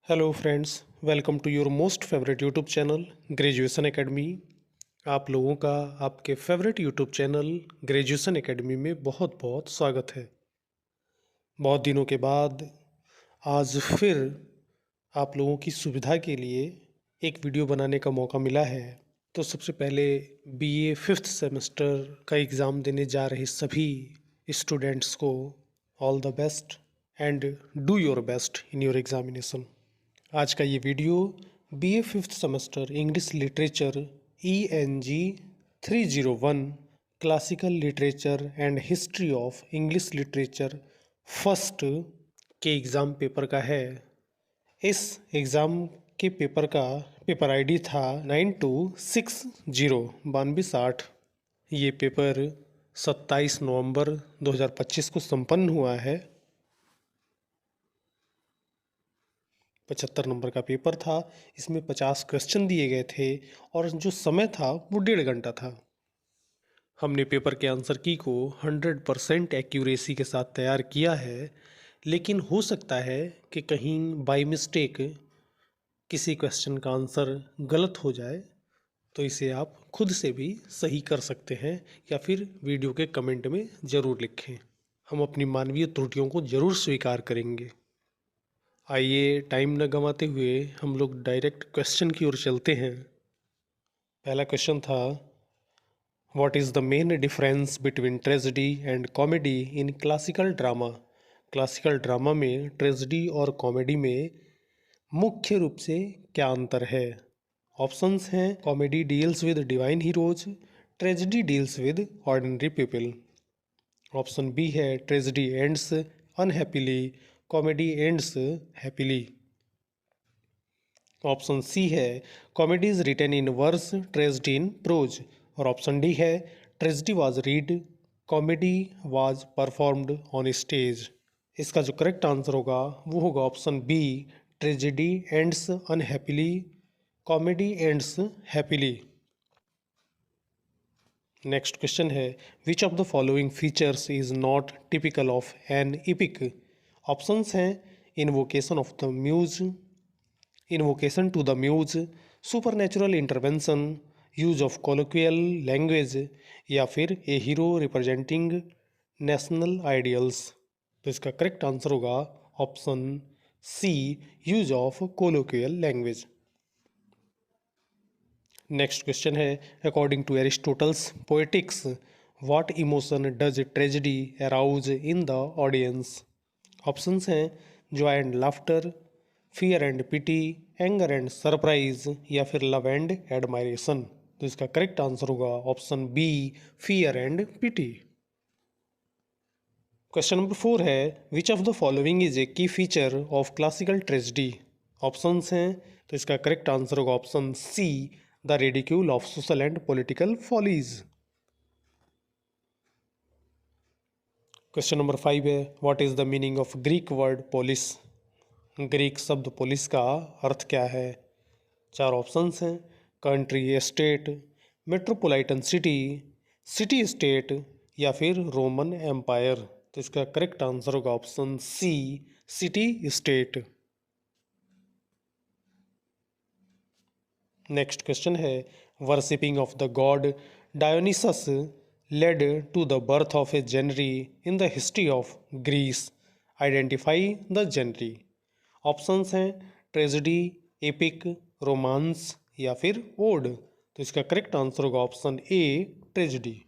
Hello friends, welcome to your most favourite YouTube channel Graduation Academy. आप लोगों का आपके favourite YouTube channel Graduation Academy में बहुत बहुत स्वागत है। बहुत दिनों के बाद आज फिर आप लोगों की सुविधा के लिए एक वीडियो बनाने का मौका मिला है। तो सबसे पहले बीए फिफ्थ सेमेस्टर का एग्ज़ाम देने जा रहे सभी स्टूडेंट्स को all the best and do your best in your examination. आज का ये video BA fifth semester English literature ENG 301 classical literature and history of English literature first के एग्ज़ाम पेपर का है। इस एग्ज़ाम के पेपर का पेपर आईडी था 9260 ये पेपर 27 नवंबर 2025 को संपन्न हुआ है। 75 नंबर का पेपर था। इसमें 50 क्वेश्चन दिए गए थे और जो समय था वो 1.5 घंटा था। हमने पेपर के आंसर की को 100% एक्यूरेसी के साथ तैयार किया है, लेकिन हो सकता है कि कहीं बाय मिस्टेक किसी क्वेश्चन का आंसर गलत हो जाए, तो इसे आप खुद से भी सही कर सकते हैं या फिर वीडियो के कमेंट में ज़रूर लिखें। हम अपनी मानवीय त्रुटियों को ज़रूर स्वीकार करेंगे। आइए टाइम न गंवाते हुए हम लोग डायरेक्ट क्वेश्चन की ओर चलते हैं। पहला क्वेश्चन था, what is the main difference between tragedy and comedy in classical drama. Classical drama में ट्रेजेडी और कॉमेडी में मुख्य रूप से क्या अंतर है। ऑप्शंस हैं, comedy deals with divine heroes, tragedy deals with ordinary people. Option B है, tragedy ends unhappily, comedy ends happily. Option C है, comedy is written in verse, tragedy in prose. और ऑप्शन डी है, tragedy was read, comedy was performed on stage. इसका जो correct answer होगा वो होगा option B, tragedy ends unhappily, comedy ends happily. Next question है, which of the following features is not typical of an epic. Options हैं, invocation of the muse, invocation to the muse, supernatural intervention, use of colloquial language, या फिर a hero representing national ideals. तो इसका correct answer होगा option C, use of colloquial language. Next question है, according to Aristotle's Poetics, what emotion does tragedy arouse in the audience. Options हैं, joy and laughter, fear and pity, anger and surprise, या फिर love and admiration. तो इसका correct answer होगा option B, fear and pity. Question number 4 है, which of the following is a key feature of classical tragedy. Options हैं, तो इसका correct answer होगा option C, the ridicule of social and political follies. Question number 5 है, what is the meaning of Greek word polis. Greek शब्द polis का अर्थ क्या है। 4 ऑप्शंस हैं, country state, metropolitan city, city state, या फिर रोमन एम्पायर। तो इसका करेक्ट आंसर होगा option C, city state. Next question है, worshipping of the god Dionysus led to the birth of a genre in the history of Greece, identify the genre. Options हैं, tragedy, epic, romance, या फिर odd. तो इसका correct answer होगा option A, tragedy.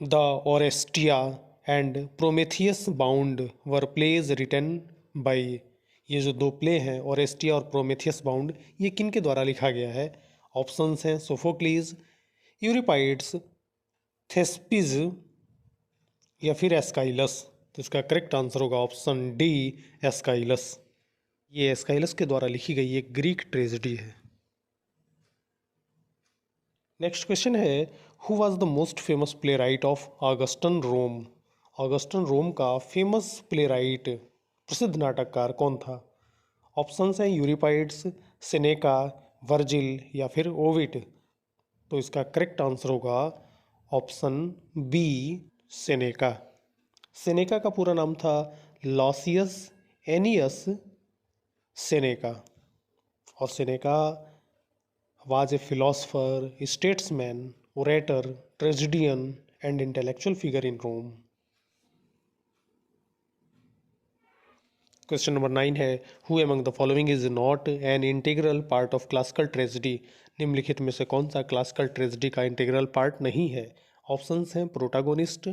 The Oresteia and Prometheus Bound were plays written by. ये जो 2 play हैं, ओरेस्टिया और प्रोमेथियस बाउंड, ये किन के द्वारा लिखा गया है। ऑप्शंस हैं, सोफोक्लीज, यूरिपाइड्स, थेस्पिज, या फिर एस्काइलस। तो इसका करेक्ट आंसर होगा ऑप्शन डी, एस्काइलस। ये एस्काइलस के द्वारा लिखी गई एक ग्रीक ट्रेजेडी है। नेक्स्ट क्वेश्चन है, who was the most famous playwright of Augustan Rome. Augustan Rome का फेमस प्ले राइट, प्रसिद्ध नाटककार कौन था। ऑप्शंस हैं, यूरिपाइड्स, सेनेका, वर्जिल, या फिर ओविड। तो इसका करेक्ट आंसर होगा ऑप्शन बी, सेनेका। सेनेका का पूरा नाम था लॉसियस एनियस सेनेका। और Seneca was a philosopher, statesman, orator, tragedian, and intellectual figure in Rome. Question number 9 है Who among the following is not an integral part of classical tragedy? निम्नलिखित में से कौन सा क्लासिकल ट्रेजेडी का इंटीग्रल पार्ट नहीं है? ऑप्शंस हैं प्रोटागोनिस्ट,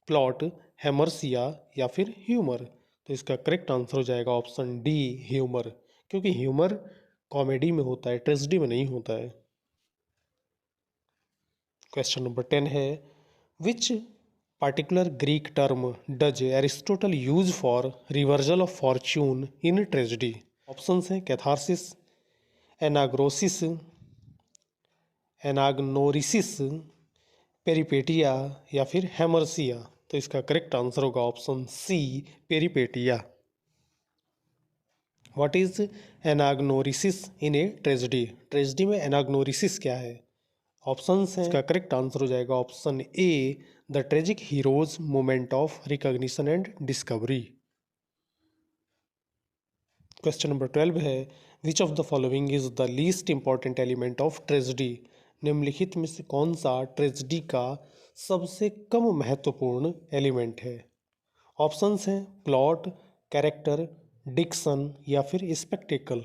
प्लॉट, हेमरसिया या फिर ह्यूमर। तो इसका करेक्ट आंसर हो जाएगा ऑप्शन डी, ह्यूमर, क्योंकि ह्यूमर कॉमेडी में होता है, ट्रेजेडी में नहीं होता है। क्वेश्चन नंबर 10 है विच particular Greek term does Aristotle use for reversal of fortune in tragedy? Options हैं कैथारसिस, एनाग्रोसिस, एनाग्नोरिसिस, पेरिपेटिया या फिर हेमरसिया। तो इसका करेक्ट आंसर होगा option C, peripeteia. What is anagnorisis in a tragedy? Tragedy में anagnorisis क्या है? Options हैं, इसका करेक्ट आंसर हो जाएगा option A, the tragic heroes moment of recognition and discovery. Question number 12 है which of the following is the least important element of tragedy? निम्नलिखित में से कौन सा ट्रेजेडी का सबसे कम महत्वपूर्ण एलिमेंट है? ऑप्शंस हैं प्लॉट, कैरेक्टर, डिक्शन या फिर स्पेक्टेकल।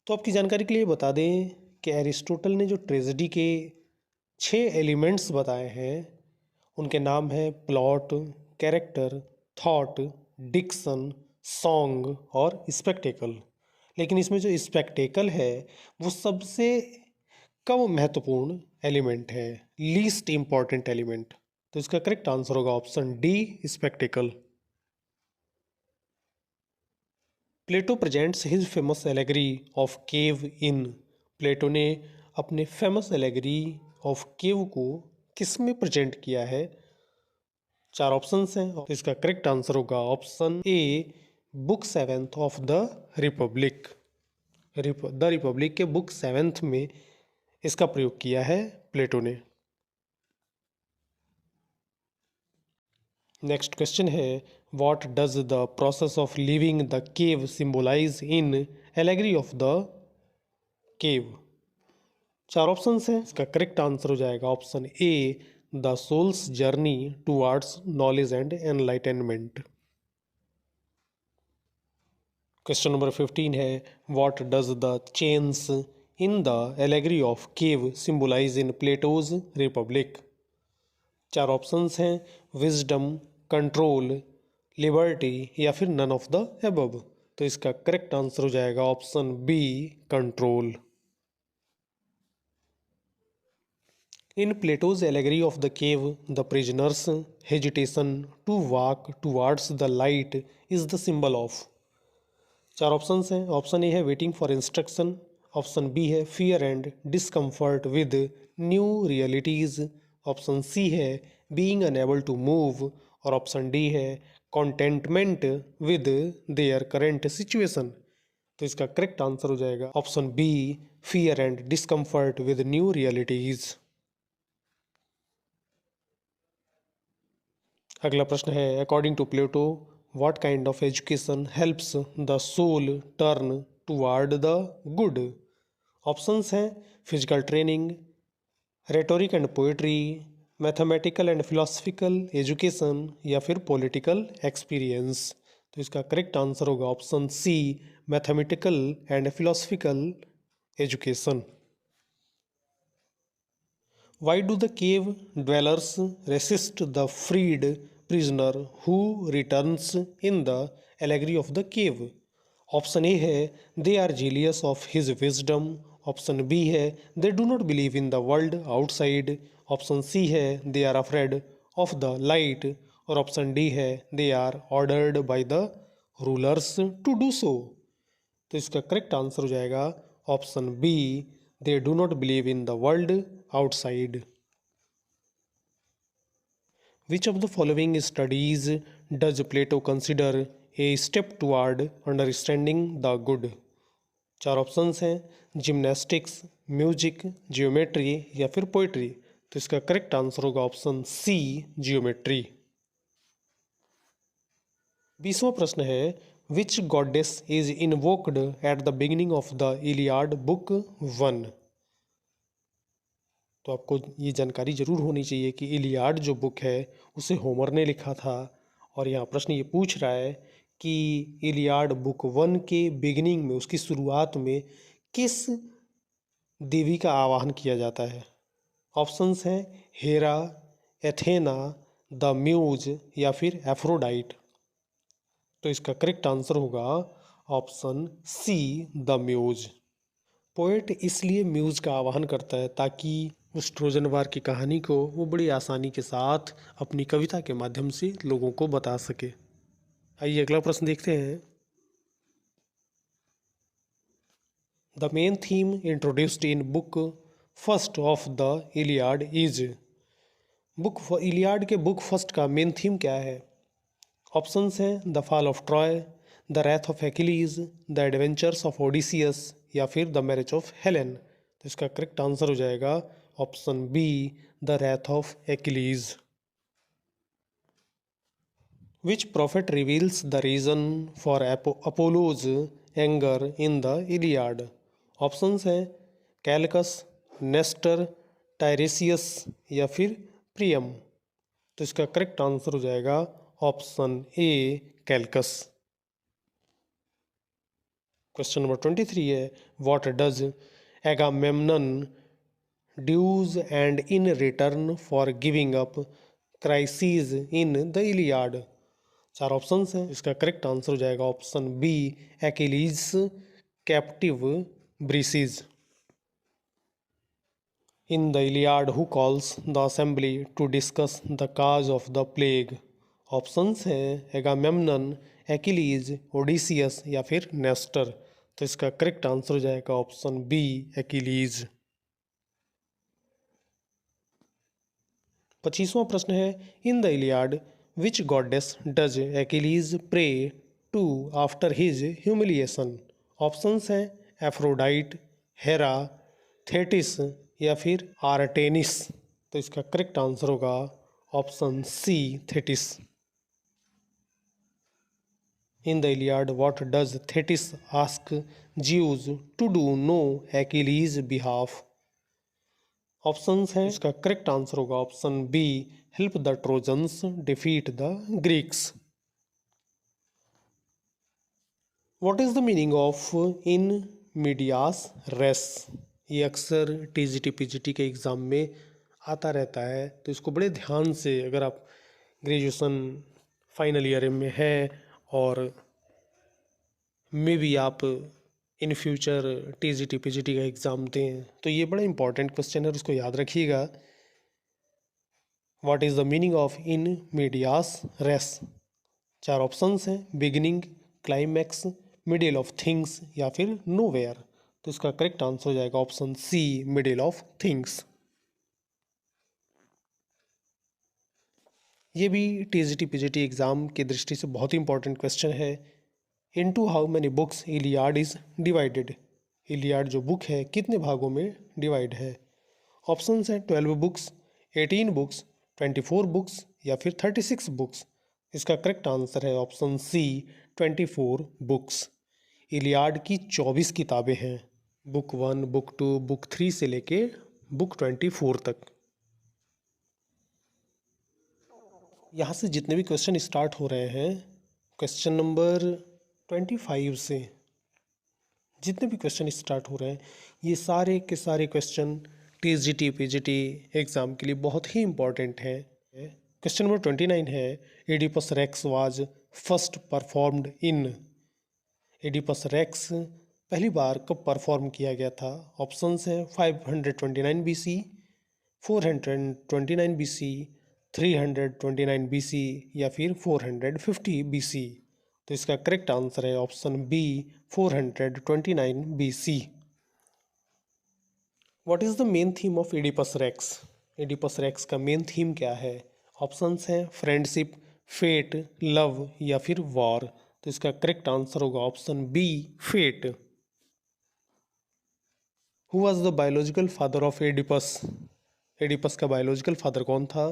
तो आपकी जानकारी के लिए बता दें कि एरिस्टोटल ने जो ट्रेजेडी के 6 एलिमेंट्स बताए हैं उनके नाम हैं plot, character, thought, diction, song और स्पेक्टेकल। लेकिन इसमें जो स्पेक्टेकल है वो सबसे कम महत्वपूर्ण एलिमेंट है, लीस्ट इंपॉर्टेंट एलिमेंट। तो इसका करेक्ट आंसर होगा option D, spectacle. Plato presents his famous allegory of cave in. Plato ने अपने फेमस एलेगरी ऑफ केव को किस में प्रेजेंट किया है? 4 ऑप्शंस हैं। तो इसका करेक्ट आंसर होगा option A, book 7th of the Republic. The Republic के बुक 7th में इसका प्रयोग किया है प्लेटो ने। नेक्स्ट क्वेश्चन है what does the process of living the cave symbolize in allegory of the cave? 4 options हैं। इसका करेक्ट आंसर हो जाएगा option A, the soul's journey towards knowledge and enlightenment. Question number 15 है what does the chains in the allegory of cave symbolize in Plato's Republic? 4 options हैं wisdom, control, liberty या फिर none of the above. तो इसका correct answer हो जाएगा option B, control. In Plato's allegory of the cave, the prisoner's hesitation to walk towards the light is the symbol of। 4 options हैं। Option A है waiting for instruction, option B है fear and discomfort with new realities, option C है being unable to move और option D है contentment with their current situation. तो इसका correct answer हो जाएगा option B, fear and discomfort with new realities. अगला प्रश्न है according to Plato what kind of education helps the soul turn toward the good? Options हैं physical training, rhetoric and poetry, mathematical and philosophical education या फिर political experience. तो इसका correct answer होगा option C, mathematical and philosophical education. Why do the cave dwellers resist the freed prisoner who returns in the allegory of the cave? Option A है they are jealous of his wisdom, option B है they do not believe in the world outside, option C है they are afraid of the light और option D है they are ordered by the rulers to do so। तो इसका correct answer हो जाएगा option B, they do not believe in the world outside। Which of the following studies does Plato consider a step toward understanding the good? 4 options हैं gymnastics, music, geometry या फिर poetry. तो इसका correct answer होगा option C, geometry. 20वां प्रश्न है which goddess is invoked at the beginning of the Iliad book 1। तो आपको ये जानकारी जरूर होनी चाहिए कि इलियाड जो बुक है उसे होमर ने लिखा था। और यहाँ प्रश्न ये पूछ रहा है कि इलियाड बुक 1 के बिगिनिंग में, उसकी शुरुआत में किस देवी का आवाहन किया जाता है। ऑप्शंस हैं हेरा, एथेना, द म्यूज या फिर एफ्रोडाइट। तो इसका करेक्ट आंसर होगा option C, the muse. Poet इसलिए म्यूज का आवाहन करता है ताकि उस ट्रोजन वार की कहानी को वो बड़ी आसानी के साथ अपनी कविता के माध्यम से लोगों को बता सके। आइए अगला प्रश्न देखते हैं। The main theme introduced in book first of the Iliad is. Iliad के बुक फर्स्ट का मेन थीम क्या है। ऑप्शंस हैं the fall of Troy, the wrath of Achilles, the adventures of Odysseus या फिर द मैरिज ऑफ हेलेन। तो इसका correct answer हो जाएगा option B, the wrath of Achilles. Which prophet reveals the reason for Apollo's anger in the Iliad. Options हैं Calchas, Nestor, टायरेसियस या फिर प्रियम। तो इसका करेक्ट आंसर हो जाएगा option A, Calchas. Question number 23 है what does Agamemnon demand in return for giving up Chryseis in the Iliad. 4 options हैं, इसका करेक्ट आंसर हो जाएगा option B, Achilles' captive Briseis. In the Iliad who calls the assembly to discuss the cause of the plague. Options हैं Agamemnon, एक्िलीज, Odysseus या फिर Nestor. तो इसका correct answer हो जाएगा ऑप्शन बी, एक्िलीज। 25वां प्रश्न है in the Iliad which goddess does Achilles pray to after his humiliation. Options हैं एफ्रोडाइट, हेरा, थेटिस या फिर आर्टेनिस। तो इसका करेक्ट आंसर होगा option C, Thetis. In the Iliad what does Thetis ask Zeus to do on Achilles' behalf. Options हैं, इसका correct answer होगा option B, help the Trojans defeat the Greeks. What is the meaning of in medias res. ये अक्सर TGT PGT के exam में आता रहता है, तो इसको बड़े ध्यान से, अगर आप ग्रेजुएशन फाइनल ईयर में है और मे भी आप इन फ्यूचर टीजीटी पीजीटी का एग्ज़ाम दें, तो ये बड़ा इंपॉर्टेंट क्वेश्चन है, उसको याद रखिएगा। What is the meaning of in medias res. 4 options हैं beginning, climax, middle of things या फिर नोवेयर। तो इसका करेक्ट आंसर हो जाएगा option C, middle of things. ये भी टीजीटी पीजीटी एग्ज़ाम की दृष्टि से बहुत ही इंपॉर्टेंट क्वेश्चन है। Into how many books Iliad is divided. Iliad जो बुक है कितने भागों में डिवाइड है। ऑप्शंस हैं 12 बुक्स, 18 बुक्स, 24 बुक्स या फिर 36 बुक्स। इसका करेक्ट आंसर है ऑप्शन सी, 24 बुक्स। इलियाड की 24 किताबें हैं, बुक 1, बुक 2, बुक 3 से लेके बुक 24 तक। यहाँ से जितने भी क्वेश्चन स्टार्ट हो रहे हैं, क्वेश्चन नंबर 25 से जितने भी क्वेश्चन स्टार्ट हो रहे हैं, ये सारे के सारे क्वेश्चन टीजीटी पीजीटी एग्ज़ाम के लिए बहुत ही इम्पॉर्टेंट है। क्वेश्चन नंबर 29 है Oedipus Rex was first performed in. Oedipus Rex पहली बार कब परफॉर्म किया गया था। ऑप्शंस हैं 529 BC, 429 BC, 329 BC या फिर 450 BC। तो इसका करेक्ट आंसर है option B, 429 BC। What is the main theme of Oedipus Rex. Oedipus Rex का मेन थीम क्या है। ऑप्शंस हैं फ्रेंडशिप, फेट, लव या फिर वॉर। तो इसका करेक्ट आंसर होगा option B, fate. Who was the biological father of Oedipus. Oedipus का बायोलॉजिकल फादर कौन था।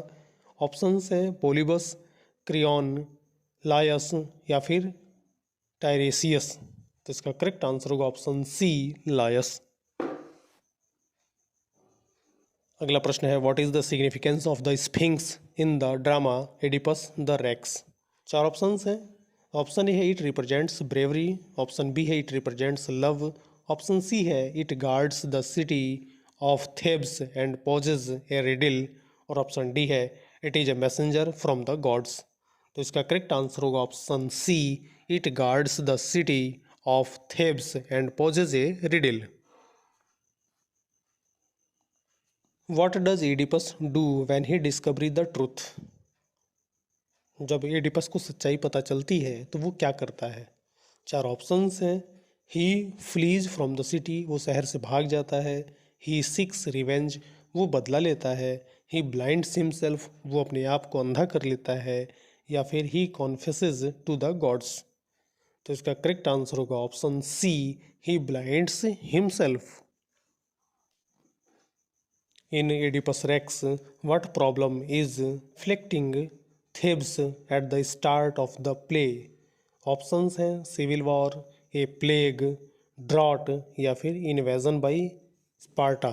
ऑप्शंस हैं पोलिबस, क्रियॉन, लायस या फिर टायरेसियस। तो इसका करेक्ट आंसर होगा ऑप्शन सी, लायस। अगला प्रश्न है, what is the significance of the sphinx in the drama Oedipus the Rex. चार ऑप्शंस हैं। ऑप्शन ए है it represents bravery, option B है it represents love, option C है it guards the city of Thebes and poses a riddle, और option D है it is a messenger from the gods. तो इसका correct answer होगा option C, it guards the city of Thebes and poses a riddle. What does Oedipus do when he discovers the truth? जब Oedipus को सच्चाई पता चलती है तो वो क्या करता है। चार ऑप्शंस हैं। ही फ्लीज फ्रॉम द सिटी, वो शहर से भाग जाता है। ही सिक्स रिवेंज, वो बदला लेता है। ही ब्लाइंड्स हिमसेल्फ, वो अपने आप को अंधा कर लेता है। या फिर he confesses to the gods. तो इसका करेक्ट आंसर होगा option C, he blinds himself. In Oedipus Rex, what problem is afflicting Thebes at the start of the play? Options हैं सिविल वॉर, ए प्लेग, ड्रॉट, या फिर invasion by Sparta.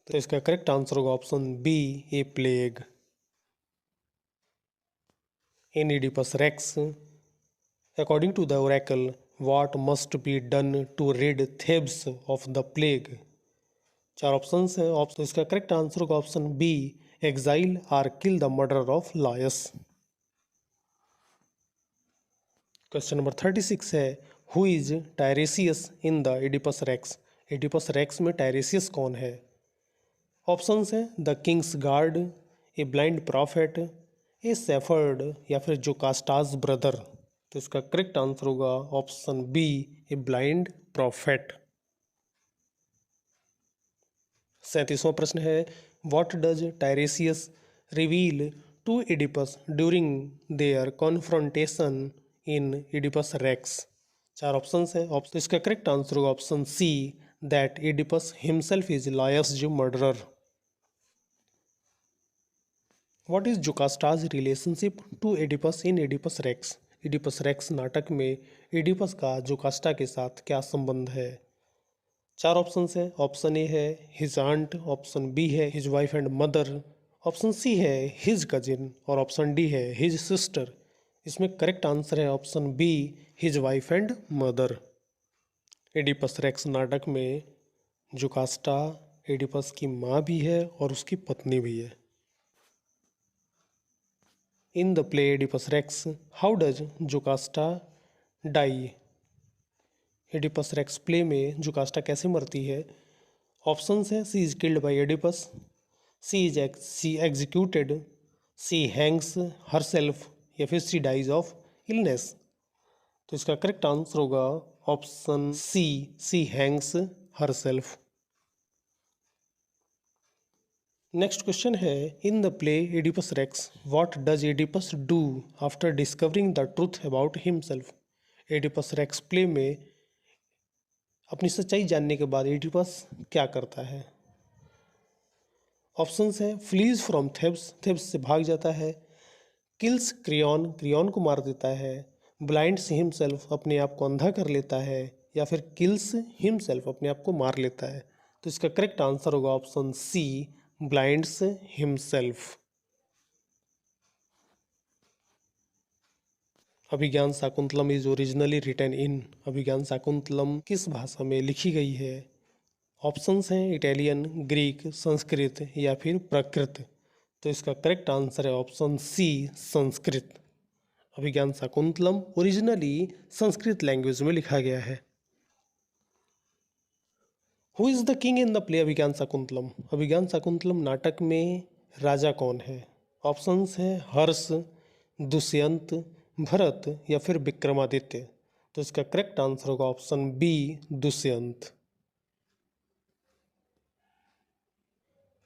तो इसका correct answer होगा option B, A plague. In Oedipus Rex, according to the oracle, what must be done to rid Thebes of the plague? चार options हैं। तो इसका correct answer होगा option B, exile or kill the murder of Laius. Question number 36 है, who is Tiresias in the Oedipus Rex. Oedipus Rex में Tiresias कौन है। Options हैं the king's guard, a blind prophet, a shepherd, या फिर Jocasta's brother. तो इसका correct answer होगा option B, a blind prophet. 37वां प्रश्न है, what does Tiresias reveal to Oedipus during their confrontation in Oedipus Rex. चार ऑप्शंस हैं। तो इसका करेक्ट आंसर होगा option C, that Oedipus himself is Laius जो murderer. What is Jocasta's relationship to Oedipus in Oedipus Rex. Oedipus Rex नाटक में Oedipus का जोकास्टा के साथ क्या संबंध है। चार ऑप्शन हैं। ऑप्शन ए है हिज आंट, ऑप्शन बी है his wife and mother, option C है हिज कजिन, और ऑप्शन डी है हिज सिस्टर। इसमें करेक्ट आंसर है option B, his wife and mother. Oedipus Rex नाटक में जोकास्टा एडिपस की माँ भी है और उसकी पत्नी भी है। In the play Oedipus Rex, how does Jocasta die. Oedipus Rex play में जोकास्टा कैसे मरती है। ऑप्शंस है she is killed by Oedipus, she executed, she hangs herself, या फिर सी डाइज ऑफ इलनेस। तो इसका करेक्ट आंसर होगा option C hangs herself. Next question है, in the play Oedipus Rex what does Oedipus do after discovering the truth about himself. Oedipus Rex play में अपनी सच्चाई जानने के बाद एडिपस क्या करता है। ऑप्शंस हैं फ्लीज फ्रॉम थेब्स, थेब्स से भाग जाता है। किल्स क्रियॉन, क्रियॉन को मार देता है। ब्लाइंड्स हिमसेल्फ, अपने आप को अंधा कर लेता है। या फिर किल्स हिमसेल्फ, अपने आप को मार लेता है। तो इसका करेक्ट आंसर होगा option C, blinds himself. Abhijnana Shakuntalam is originally written in. Abhijnana Shakuntalam किस भाषा में लिखी गई है। ऑप्शंस हैं इटालियन, ग्रीक, संस्कृत, या फिर प्राकृत। तो इसका करेक्ट आंसर है option C, Sanskrit. Abhijnana Shakuntalam originally Sanskrit language में लिखा गया है। Who is the king in the play Abhijnana Shakuntalam. Abhijnana Shakuntalam नाटक में राजा कौन है। ऑप्शंस हैं हर्ष, दुष्यंत, भरत, या फिर विक्रमादित्य। तो इसका करेक्ट आंसर होगा ऑप्शन बी, दुष्यंत।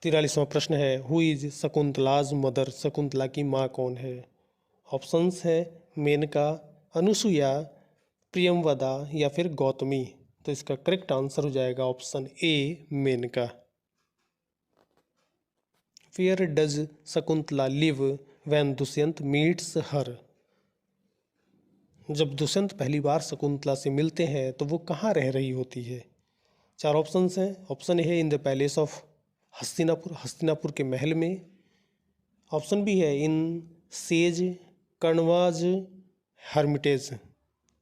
43वां प्रश्न है, हु इज शकुंतलाज मदर। शकुंतला की माँ कौन है। ऑप्शंस है मेनका, अनुसुईया, प्रियमवदा, या फिर गौतमी। तो इसका करेक्ट आंसर हो जाएगा option A, Menaka. Where does Shakuntala live when Dushyant meets her. जब दुष्यंत पहली बार शकुंतला से मिलते हैं तो वो कहाँ रह रही होती है? 4 ऑप्शंस हैं। ऑप्शन ए है in the palace of Hastinapur, Hastinapur के महल में। ऑप्शन बी है इन sage Kanva's Hermitage.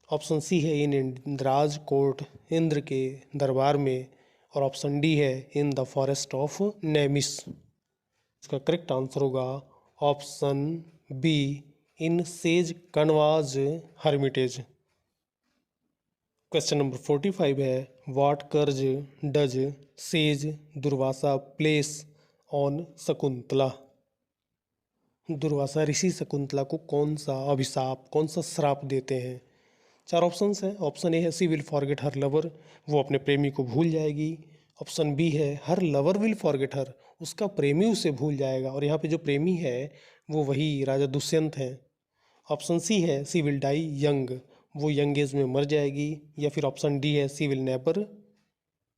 Option C है इन इंद्राज कोर्ट, इंद्र के दरबार में। और ऑप्शन डी है in the forest of Naimisha. इसका करेक्ट आंसर होगा option B in sage Kanva's hermitage. Question number 45 है what curse does sage Durvasa place on Shakuntala. Durvasa ऋषि शकुंतला को कौन सा अभिशाप, कौन सा श्राप देते हैं? 4 ऑप्शंस हैं। ऑप्शन ए है सी विल फॉरगेट हर लवर, वो अपने प्रेमी को भूल जाएगी। ऑप्शन बी है हर लवर विल फॉरगेट हर, उसका प्रेमी उसे भूल जाएगा। और यहाँ पे जो प्रेमी है वो वही राजा दुष्यंत हैं। ऑप्शन सी है सी विल डाई यंग, वो यंग एज में मर जाएगी। या फिर ऑप्शन डी है सी विल नेवर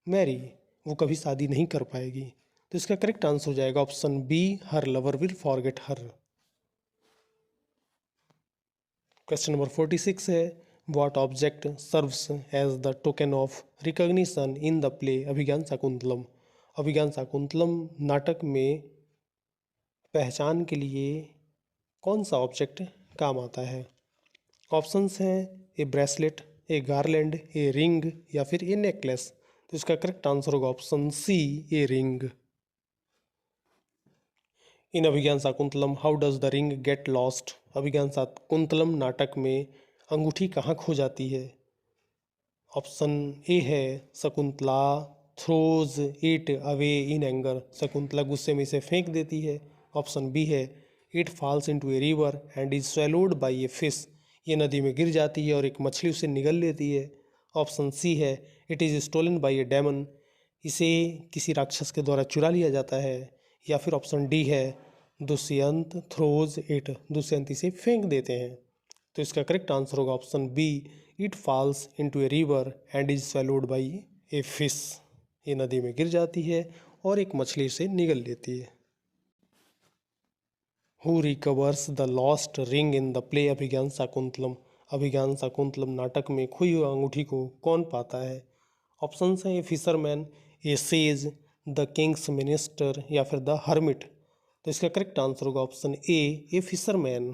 मैरी, वो कभी शादी नहीं कर पाएगी। तो इसका करेक्ट आंसर हो जाएगा option B her lover will forget her. Question number 46 है what object serves as the token of recognition in the play Abhijnana Shakuntalam. Abhijnana Shakuntalam नाटक में पहचान के लिए कौन सा ऑब्जेक्ट काम आता है? ऑप्शंस हैं a bracelet, a garland, a ring या फिर ए नेकलेस। तो इसका करेक्ट आंसर होगा option C a ring. In Abhijnana Shakuntalam how does the ring get lost. Abhijnana Shakuntalam नाटक में अंगूठी कहाँ खो जाती है? ऑप्शन ए है Shakuntala throws it away in anger, Shakuntala गुस्से में इसे फेंक देती है। ऑप्शन बी है it falls into a river and is swallowed by a fish, ये नदी में गिर जाती है और एक मछली उसे निगल लेती है। ऑप्शन सी है it is stolen by a demon, इसे किसी राक्षस के द्वारा चुरा लिया जाता है। या फिर ऑप्शन डी है दुष्यंत थ्रोज इट, दुष्यंत इसे फेंक देते हैं। तो इसका करेक्ट आंसर होगा option B it falls into a river and is swallowed by a fish, ये नदी में गिर जाती है और एक मछली से निगल लेती है। Who recovers the lost ring in the play Abhijnana Shakuntalam. Abhijnana Shakuntalam नाटक में खोई हुई अंगूठी को कौन पाता है? ऑप्शन हैं a fisherman, a sage, the king's minister या फिर द हर्मिट। तो इसका करेक्ट आंसर होगा option A fisherman.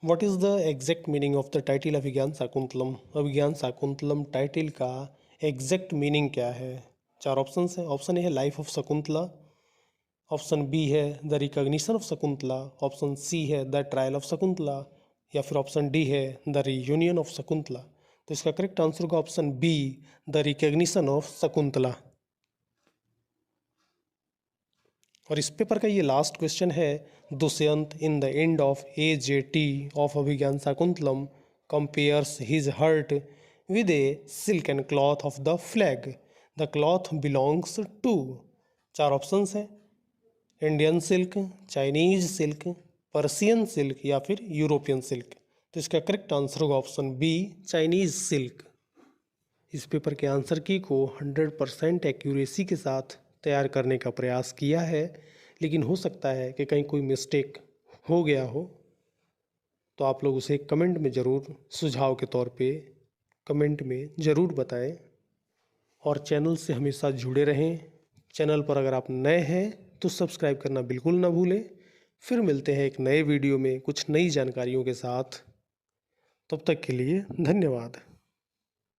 What is the exact meaning of the title Abhijnana Shakuntalam. Abhijnana Shakuntalam title का एग्जैक्ट मीनिंग क्या है? 4 ऑप्शन हैं। ऑप्शन ए है life of Shakuntala, option B है the recognition of Shakuntala, option C है द ट्रायल ऑफ शकुंतला या फिर ऑप्शन डी है द रीयूनियन ऑफ शकुंतला। तो इसका करेक्ट आंसर होगा option B the recognition of Shakuntala. और इस पेपर का ये लास्ट क्वेश्चन है Dushyant in the end of AJT of Abhijnana Shakuntalam compares his heart with a silk and cloth of the flag, the cloth belongs to. 4 options हैं Indian silk, Chinese silk, Persian silk या फिर European silk. तो इसका correct answer होगा option B Chinese silk. इस paper के answer की को 100% एक्यूरेसी के साथ तैयार करने का प्रयास किया है, लेकिन हो सकता है कि कहीं कोई मिस्टेक हो गया हो, तो आप लोग उसे कमेंट में ज़रूर सुझाव के तौर पे कमेंट में ज़रूर बताएं। और चैनल से हमेशा जुड़े रहें। चैनल पर अगर आप नए हैं तो सब्सक्राइब करना बिल्कुल ना भूलें। फिर मिलते हैं एक नए वीडियो में कुछ नई जानकारियों के साथ। तब तक के लिए धन्यवाद।